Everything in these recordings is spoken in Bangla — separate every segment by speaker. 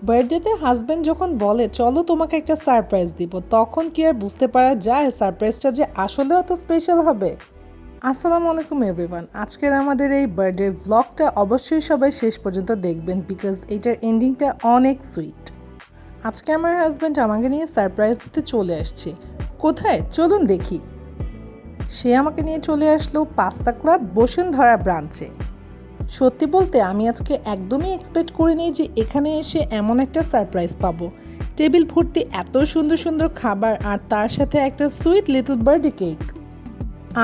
Speaker 1: বার্থডেতে হাজব্যান্ড যখন বলে চলো তোমাকে একটা সারপ্রাইজ দিব, তখন কি আর বুঝতে পারা যায় সারপ্রাইজটা যে আসলে অত স্পেশাল হবে। আসসালামু আলাইকুম এভরিওয়ান, আজকের আমাদের এই বার্থডে ব্লগটা অবশ্যই সবাই শেষ পর্যন্ত দেখবেন, বিকজ এইটার এন্ডিংটা অনেক সুইট। আজকে আমার হাজব্যান্ড আমাকে নিয়ে সারপ্রাইজ দিতে চলে আসছে। কোথায় চলুন দেখি। সে আমাকে নিয়ে চলে আসলো পাস্তা ক্লাব বসুন্ধরা ব্রাঞ্চে। সত্যি বলতে আমি আজকে একদমই এক্সপেক্ট করিনি যে এখানে এসে এমন একটা সারপ্রাইজ পাবো। টেবিল ভর্তি এত সুন্দর সুন্দর খাবার আর তার সাথে একটা সুইট লিটল বার্থডে কেক।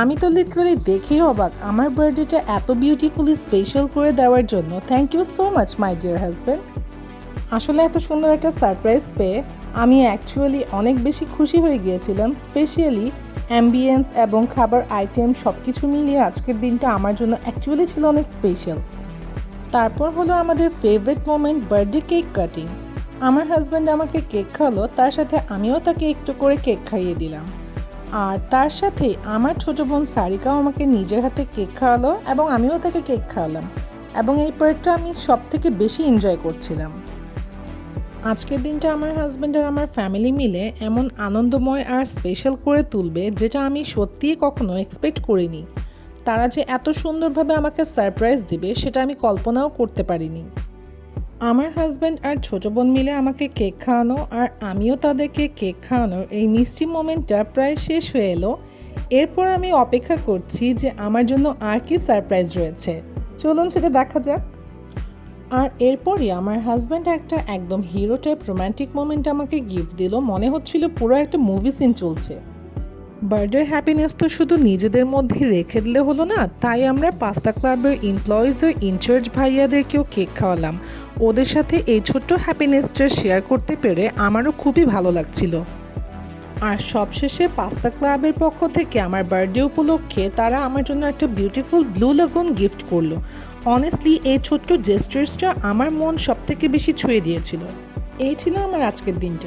Speaker 1: আমি তো লিটারালি দেখেই অবাক আমার বার্থডেটা এত বিউটিফুলি স্পেশাল করে দেওয়ার জন্য। Thank you so much my dear husband. আসলে এত সুন্দর একটা সারপ্রাইজ পেয়ে আমি অ্যাকচুয়ালি অনেক বেশি খুশি হয়ে গিয়েছিলাম। স্পেশালি অ্যাম্বিয়েন্স এবং খাবার আইটেম সব কিছু মিলিয়ে আজকের দিনটা আমার জন্য অ্যাকচুয়ালি ছিল অনেক স্পেশাল। তারপর হলো আমাদের favourite moment, birthday cake cutting. আমার হাজব্যান্ড আমাকে কেক খাওয়ালো, তার সাথে আমিও তাকে একটু করে কেক খাইয়ে দিলাম। আর তার সাথে আমার ছোটো বোন সারিকাও আমাকে নিজের হাতে কেক খাওয়ালো এবং আমিও তাকে কেক খাওয়ালাম, এবং এই পার্টটা আমি সব থেকে বেশি এনজয় করছিলাম। আজকের দিনটা আমার হাজব্যান্ড আর আমার ফ্যামিলি মিলে এমন আনন্দময় আর স্পেশাল করে তুলবে যেটা আমি সত্যিই কখনো এক্সপেক্ট করিনি। তারা যে এত সুন্দরভাবে আমাকে সারপ্রাইজ দিবে সেটা আমি কল্পনাও করতে পারিনি। আমার হাজব্যান্ড আর ছোটো বোন মিলে আমাকে কেক খাওয়ানো আর আমিও তাদেরকে কেক খাওয়ানোর এই মিষ্টি মোমেন্টটা প্রায় শেষ হয়ে এলো। এরপর আমি অপেক্ষা করছি যে আমার জন্য আর কি সারপ্রাইজ রয়েছে, চলুন সেটা দেখা যাক। আর এরপরই আমার হাজব্যান্ড একটা একদম হিরো টাইপ রোম্যান্টিক মোমেন্ট আমাকে গিফট দিল। মনে হচ্ছিল পুরো একটা মুভি সিন চলছে। বার্থডে হ্যাপিনেস তো শুধু নিজেদের মধ্যে রেখে দিলে হলো না, তাই আমরা পাস্তা ক্লাবের এমপ্লয়িজ ও ইনচার্জ ভাইয়াদেরকেও কেক খাওয়ালাম। ওদের সাথে এই ছোট্ট হ্যাপিনেসটা শেয়ার করতে পেরে আমারও খুবই ভালো লাগছিল। আর সবশেষে পাস্তা ক্লাবের পক্ষ থেকে আমার বার্থডে উপলক্ষে তারা আমার জন্য একটা বিউটিফুল ব্লু লাগুন গিফট করলো। অনেস্টলি এই ছোট্ট জেস্টার্সটা আমার মন সব থেকে বেশি ছুঁয়ে দিয়েছিল। এই ছিল আমার আজকের দিনটা।